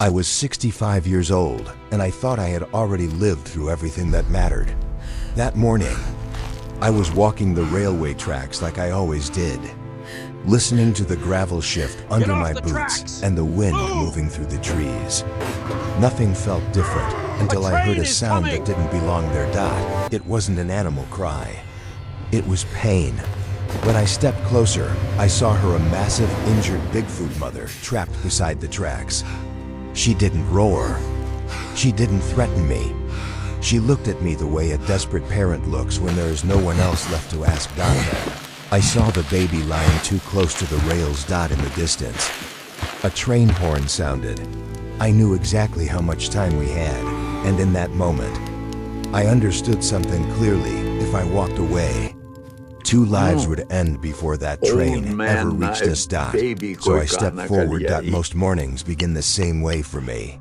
I was 65 years old, and I thought I had already lived through everything that mattered. That morning, I was walking the railway tracks like I always did, listening to the gravel shift under my boots and the wind moving through the trees. Nothing felt different until I heard a sound that didn't belong there. It wasn't an animal cry. It was pain. When I stepped closer, I saw her, a massive, injured Bigfoot mother, trapped beside the tracks. She didn't roar. She didn't threaten me. She looked at me the way a desperate parent looks when there is no one else left to ask. I saw the baby lying too close to the rails. In the distance, a train horn sounded. I knew exactly how much time we had, and in that moment, I understood something clearly. If I walked away, 2 lives would end before that train ever reached us. So I stepped forward. Most mornings begin the same way for me.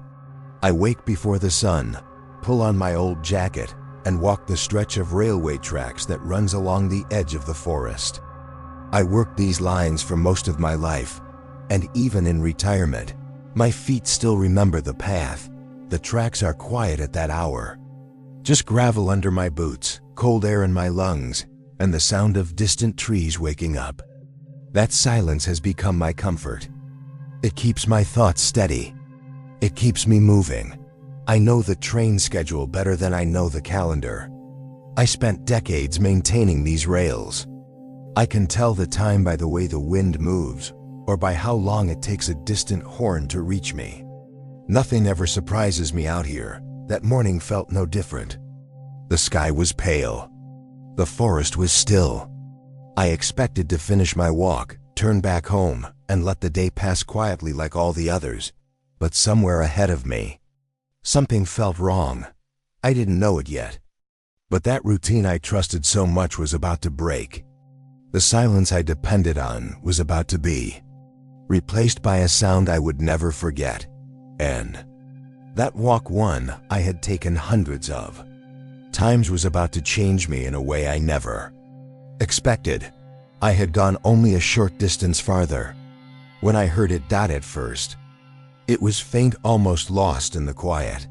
I wake before the sun, pull on my old jacket, and walk the stretch of railway tracks that runs along the edge of the forest. I worked these lines for most of my life, and even in retirement, my feet still remember the path. The tracks are quiet at that hour. Just gravel under my boots, cold air in my lungs, and the sound of distant trees waking up. That silence has become my comfort. It keeps my thoughts steady. It keeps me moving. I know the train schedule better than I know the calendar. I spent decades maintaining these rails. I can tell the time by the way the wind moves, or by how long it takes a distant horn to reach me. Nothing ever surprises me out here. That morning felt no different. The sky was pale. The forest was still. I expected to finish my walk, turn back home, and let the day pass quietly like all the others. But somewhere ahead of me, something felt wrong. I didn't know it yet. But that routine I trusted so much was about to break. The silence I depended on was about to be replaced by a sound I would never forget. And that walk, one I had taken hundreds of times, was about to change me in a way I never expected. I had gone only a short distance farther when I heard it. At first, it was faint, almost lost in the quiet.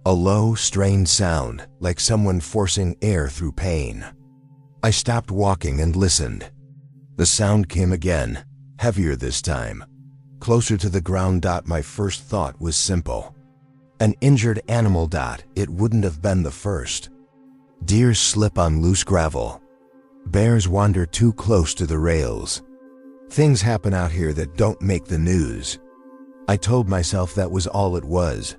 A low, strained sound, like someone forcing air through pain. I stopped walking and listened. The sound came again, heavier this time, closer to the ground. My first thought was simple. An injured animal. It wouldn't have been the first. Deer slip on loose gravel. Bears wander too close to the rails. Things happen out here that don't make the news. I told myself that was all it was,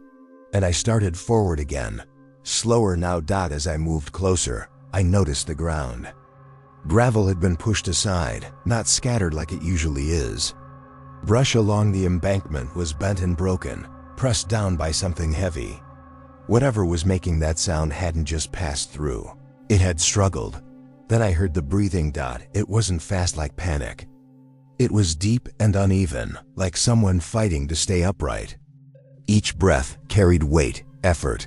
and I started forward again, slower now. As I moved closer, I noticed the ground. Gravel had been pushed aside, not scattered like it usually is. Brush along the embankment was bent and broken, pressed down by something heavy. Whatever was making that sound hadn't just passed through. It had struggled. Then I heard the breathing. It wasn't fast like panic. It was deep and uneven, like someone fighting to stay upright. Each breath carried weight, effort.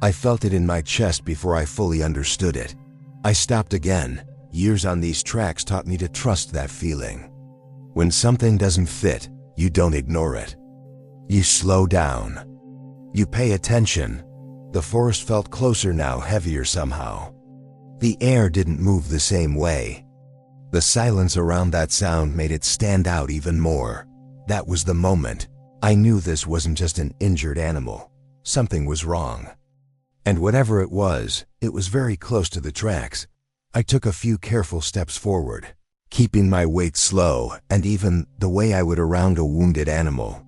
I felt it in my chest before I fully understood it. I stopped again. Years on these tracks taught me to trust that feeling. When something doesn't fit, you don't ignore it. You slow down. You pay attention. The forest felt closer now, heavier somehow. The air didn't move the same way. The silence around that sound made it stand out even more. That was the moment I knew this wasn't just an injured animal. Something was wrong. And whatever it was very close to the tracks. I took a few careful steps forward, keeping my weight slow and even, the way I would around a wounded animal.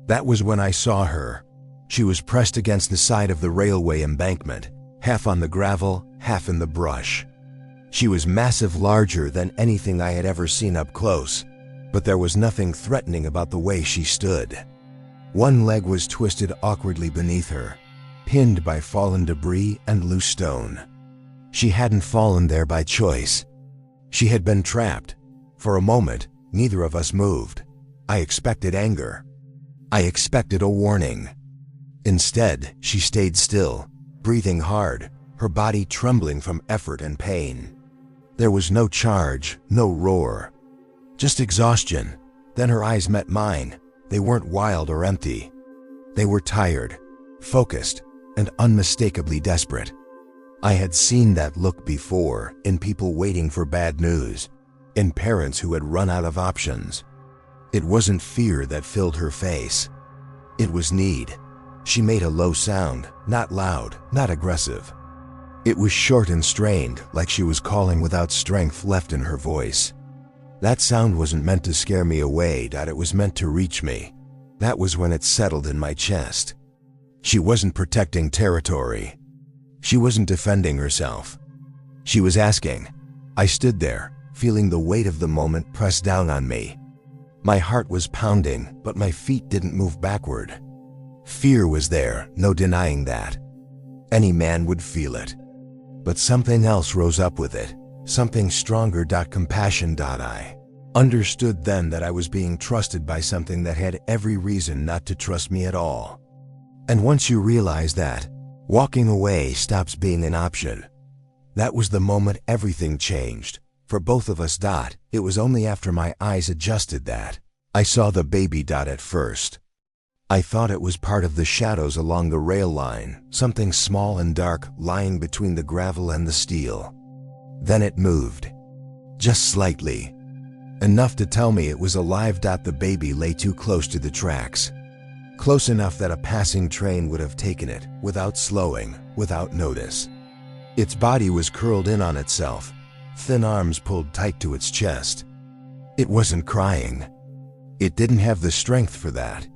That was when I saw her. She was pressed against the side of the railway embankment, half on the gravel, half in the brush. She was massive, larger than anything I had ever seen up close, but there was nothing threatening about the way she stood. One leg was twisted awkwardly beneath her, pinned by fallen debris and loose stone. She hadn't fallen there by choice. She had been trapped. For a moment, neither of us moved. I expected anger. I expected a warning. Instead, she stayed still, breathing hard, her body trembling from effort and pain. There was no charge, no roar, just exhaustion. Then her eyes met mine. They weren't wild or empty. They were tired, focused, and unmistakably desperate. I had seen that look before in people waiting for bad news, in parents who had run out of options. It wasn't fear that filled her face. It was need. She made a low sound, not loud, not aggressive. It was short and strained, like she was calling without strength left in her voice. That sound wasn't meant to scare me away, it was meant to reach me. That was when it settled in my chest. She wasn't protecting territory. She wasn't defending herself. She was asking. I stood there, feeling the weight of the moment press down on me. My heart was pounding, but my feet didn't move backward. Fear was there, no denying that. Any man would feel it. But something else rose up with it, something stronger. Compassion. I understood then that I was being trusted by something that had every reason not to trust me at all. And once you realize that, walking away stops being an option. That was the moment everything changed. For both of us. It was only after my eyes adjusted that I saw the baby. At first, I thought it was part of the shadows along the rail line, something small and dark lying between the gravel and the steel. Then it moved. Just slightly. Enough to tell me it was alive. The baby lay too close to the tracks. Close enough that a passing train would have taken it, without slowing, without notice. Its body was curled in on itself, thin arms pulled tight to its chest. It wasn't crying. It didn't have the strength for that.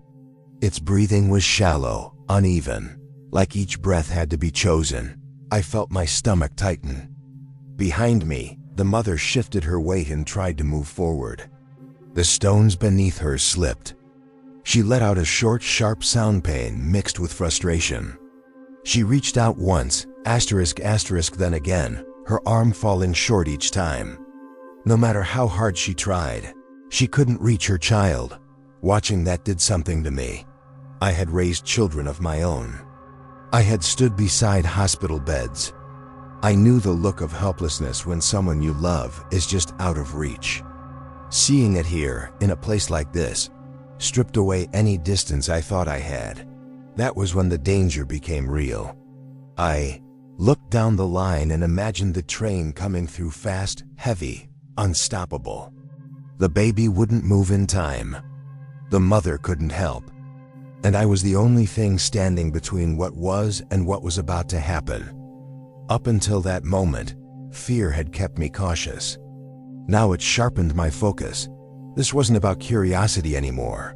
Its breathing was shallow, uneven, like each breath had to be chosen. I felt my stomach tighten. Behind me, the mother shifted her weight and tried to move forward. The stones beneath her slipped. She let out a short, sharp sound, pain mixed with frustration. She reached out once, then again, her arm falling short each time. No matter how hard she tried, she couldn't reach her child. Watching that did something to me. I had raised children of my own. I had stood beside hospital beds. I knew the look of helplessness when someone you love is just out of reach. Seeing it here, in a place like this, stripped away any distance I thought I had. That was when the danger became real. I looked down the line and imagined the train coming through fast, heavy, unstoppable. The baby wouldn't move in time. The mother couldn't help. And I was the only thing standing between what was and what was about to happen. Up until that moment, fear had kept me cautious. Now it sharpened my focus. This wasn't about curiosity anymore.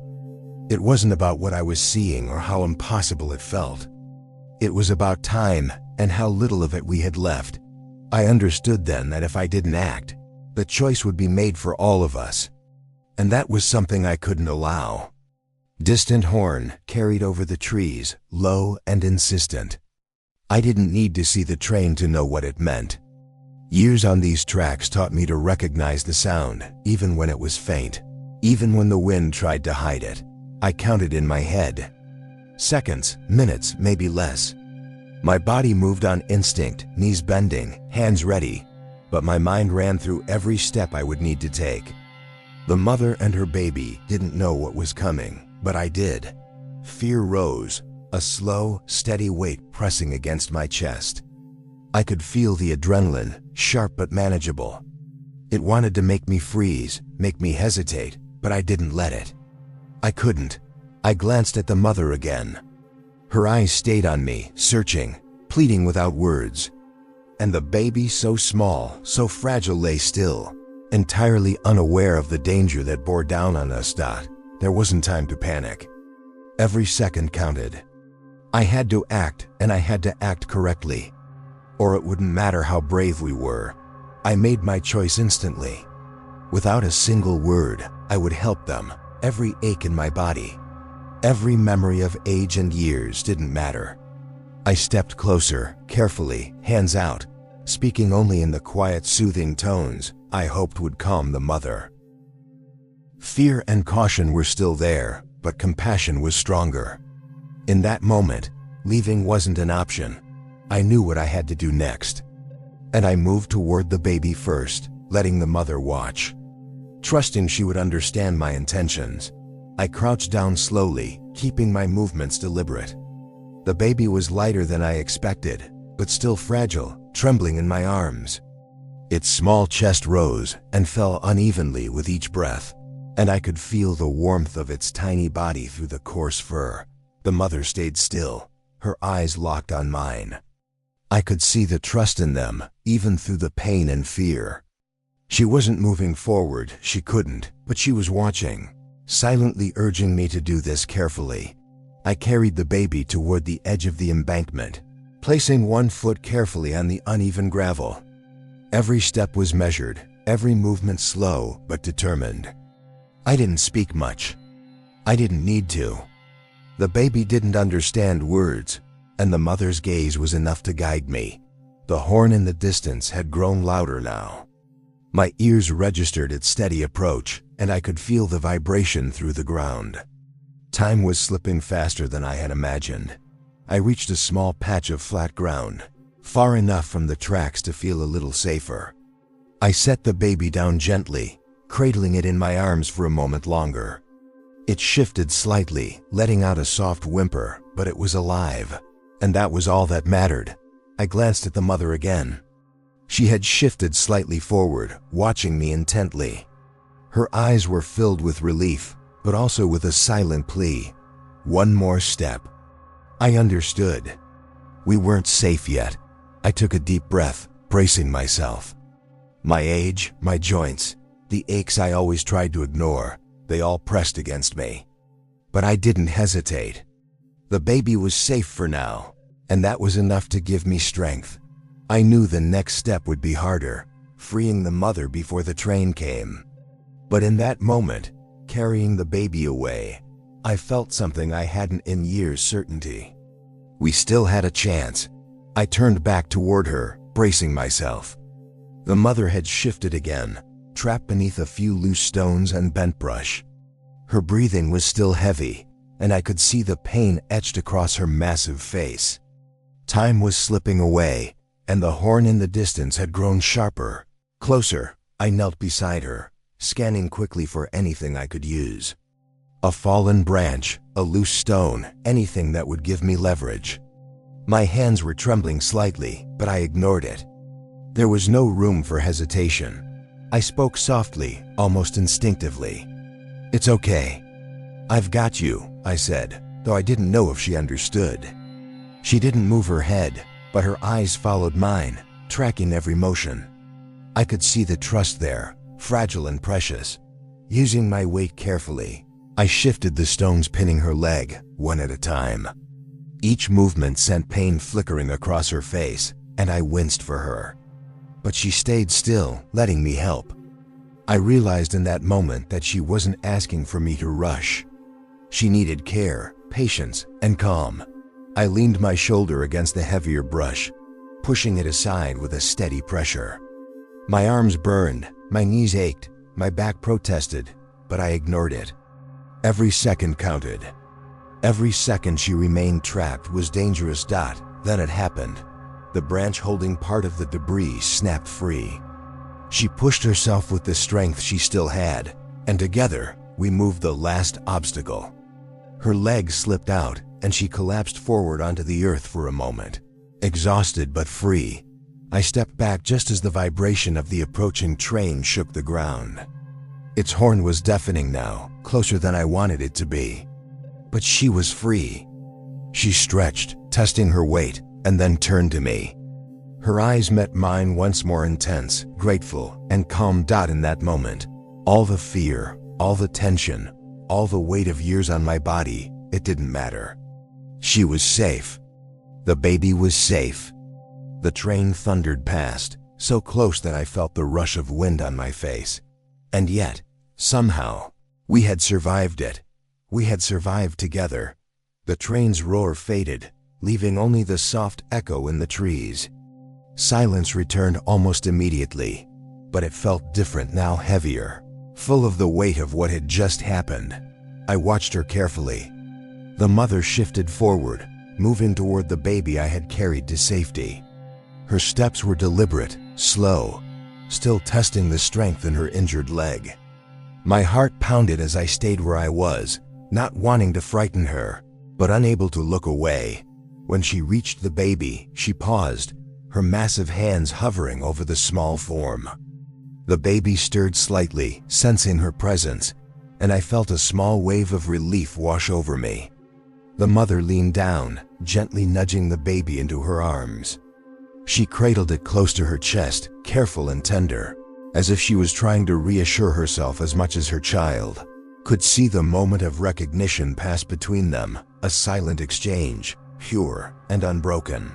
It wasn't about what I was seeing or how impossible it felt. It was about time and how little of it we had left. I understood then that if I didn't act, the choice would be made for all of us. And that was something I couldn't allow. Distant horn carried over the trees, low and insistent. I didn't need to see the train to know what it meant. Years on these tracks taught me to recognize the sound, even when it was faint. Even when the wind tried to hide it. I counted in my head. Seconds, minutes, maybe less. My body moved on instinct, knees bending, hands ready. But my mind ran through every step I would need to take. The mother and her baby didn't know what was coming, but I did. Fear rose, a slow, steady weight pressing against my chest. I could feel the adrenaline, sharp but manageable. It wanted to make me freeze, make me hesitate, but I didn't let it. I couldn't. I glanced at the mother again. Her eyes stayed on me, searching, pleading without words. And the baby, so small, so fragile, lay still, entirely unaware of the danger that bore down on us. There wasn't time to panic. Every second counted. I had to act, and I had to act correctly. Or it wouldn't matter how brave we were. I made my choice instantly. Without a single word, I would help them. Every ache in my body, every memory of age and years didn't matter. I stepped closer, carefully, hands out, speaking only in the quiet, soothing tones I hoped would calm the mother. Fear and caution were still there, but compassion was stronger. In that moment, leaving wasn't an option. I knew what I had to do next. And I moved toward the baby first, letting the mother watch. Trusting she would understand my intentions. I crouched down slowly, keeping my movements deliberate. The baby was lighter than I expected, but still fragile, trembling in my arms. Its small chest rose and fell unevenly with each breath, and I could feel the warmth of its tiny body through the coarse fur. The mother stayed still, her eyes locked on mine. I could see the trust in them, even through the pain and fear. She wasn't moving forward, she couldn't, but she was watching, silently urging me to do this carefully. I carried the baby toward the edge of the embankment, placing one foot carefully on the uneven gravel. Every step was measured, every movement slow but determined. I didn't speak much. I didn't need to. The baby didn't understand words, and the mother's gaze was enough to guide me. The horn in the distance had grown louder now. My ears registered its steady approach, and I could feel the vibration through the ground. Time was slipping faster than I had imagined. I reached a small patch of flat ground, far enough from the tracks to feel a little safer. I set the baby down gently, cradling it in my arms for a moment longer. It shifted slightly, letting out a soft whimper, but it was alive, and that was all that mattered. I glanced at the mother again. She had shifted slightly forward, watching me intently. Her eyes were filled with relief, but also with a silent plea. One more step. I understood. We weren't safe yet. I took a deep breath, bracing myself. My age, my joints, the aches I always tried to ignore, they all pressed against me. But I didn't hesitate. The baby was safe for now, and that was enough to give me strength. I knew the next step would be harder, freeing the mother before the train came. But in that moment, carrying the baby away, I felt something I hadn't in years: certainty. We still had a chance. I turned back toward her, bracing myself. The mother had shifted again, trapped beneath a few loose stones and bent brush. Her breathing was still heavy, and I could see the pain etched across her massive face. Time was slipping away, and the horn in the distance had grown sharper. Closer, I knelt beside her, scanning quickly for anything I could use. A fallen branch, a loose stone, anything that would give me leverage. My hands were trembling slightly, but I ignored it. There was no room for hesitation. I spoke softly, almost instinctively. "It's okay. I've got you," I said, though I didn't know if she understood. She didn't move her head, but her eyes followed mine, tracking every motion. I could see the trust there, fragile and precious. Using my weight carefully, I shifted the stones pinning her leg, one at a time. Each movement sent pain flickering across her face, and I winced for her. But she stayed still, letting me help. I realized in that moment that she wasn't asking for me to rush. She needed care, patience, and calm. I leaned my shoulder against the heavier brush, pushing it aside with a steady pressure. My arms burned, my knees ached, my back protested, but I ignored it. Every second counted. Every second she remained trapped was dangerous. Then it happened. The branch holding part of the debris snapped free. She pushed herself with the strength she still had, and together we moved the last obstacle. Her leg slipped out, and she collapsed forward onto the earth for a moment. Exhausted but free, I stepped back just as the vibration of the approaching train shook the ground. Its horn was deafening now, closer than I wanted it to be. But she was free. She stretched, testing her weight, and then turned to me. Her eyes met mine once more, intense, grateful, and calm. In that moment, all the fear, all the tension, all the weight of years on my body, it didn't matter. She was safe. The baby was safe. The train thundered past, so close that I felt the rush of wind on my face. And yet, somehow, we had survived it. We had survived together. The train's roar faded, leaving only the soft echo in the trees. Silence returned almost immediately, but it felt different now, heavier, full of the weight of what had just happened. I watched her carefully. The mother shifted forward, moving toward the baby I had carried to safety. Her steps were deliberate, slow, still testing the strength in her injured leg. My heart pounded as I stayed where I was, not wanting to frighten her, but unable to look away. When she reached the baby, she paused, her massive hands hovering over the small form. The baby stirred slightly, sensing her presence, and I felt a small wave of relief wash over me. The mother leaned down, gently nudging the baby into her arms. She cradled it close to her chest, careful and tender, as if she was trying to reassure herself as much as her child could see the moment of recognition pass between them, a silent exchange, pure and unbroken.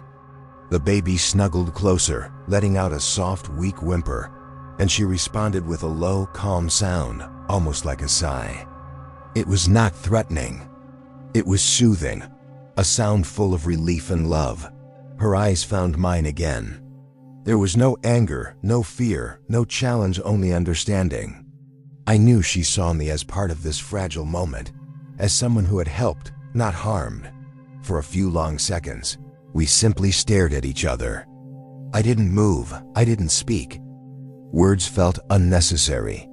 The baby snuggled closer, letting out a soft, weak whimper, and she responded with a low, calm sound, almost like a sigh. It was not threatening. It was soothing, a sound full of relief and love. Her eyes found mine again. There was no anger, no fear, no challenge, only understanding. I knew she saw me as part of this fragile moment, as someone who had helped, not harmed. For a few long seconds, we simply stared at each other. I didn't move, I didn't speak. Words felt unnecessary.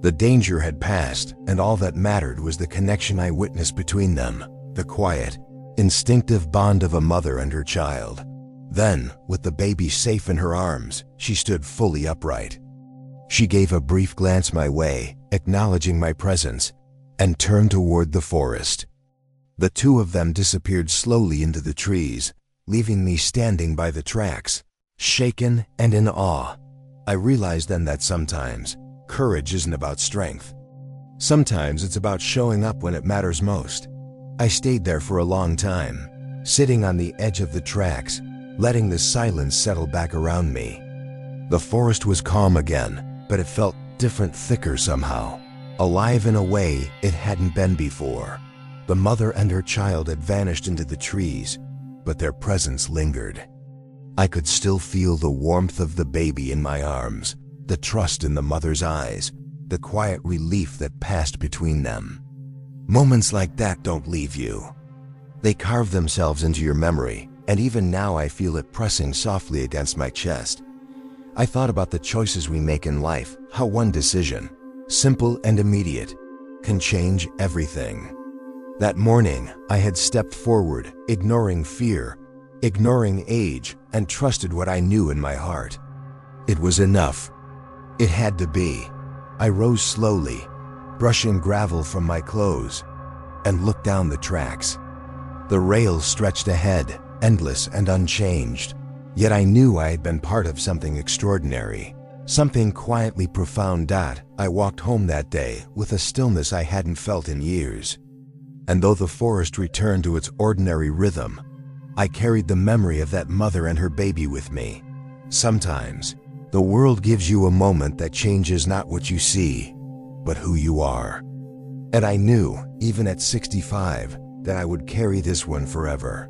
The danger had passed, and all that mattered was the connection I witnessed between them, the quiet, instinctive bond of a mother and her child. Then, with the baby safe in her arms, she stood fully upright. She gave a brief glance my way, acknowledging my presence, and turned toward the forest. The two of them disappeared slowly into the trees, leaving me standing by the tracks, shaken and in awe. I realized then that sometimes, courage isn't about strength. Sometimes it's about showing up when it matters most. I stayed there for a long time, sitting on the edge of the tracks, letting the silence settle back around me. The forest was calm again, but it felt different, thicker somehow, alive in a way it hadn't been before. The mother and her child had vanished into the trees, but their presence lingered. I could still feel the warmth of the baby in my arms, the trust in the mother's eyes, the quiet relief that passed between them. Moments like that don't leave you. They carve themselves into your memory, and even now I feel it pressing softly against my chest. I thought about the choices we make in life, how one decision, simple and immediate, can change everything. That morning, I had stepped forward, ignoring fear, ignoring age, and trusted what I knew in my heart. It was enough. It had to be. I rose slowly, brushing gravel from my clothes, and looked down the tracks. The rails stretched ahead, endless and unchanged. Yet I knew I had been part of something extraordinary, something quietly profound. I walked home that day with a stillness I hadn't felt in years. And though the forest returned to its ordinary rhythm, I carried the memory of that mother and her baby with me. Sometimes, the world gives you a moment that changes not what you see, but who you are. And I knew, even at 65, that I would carry this one forever.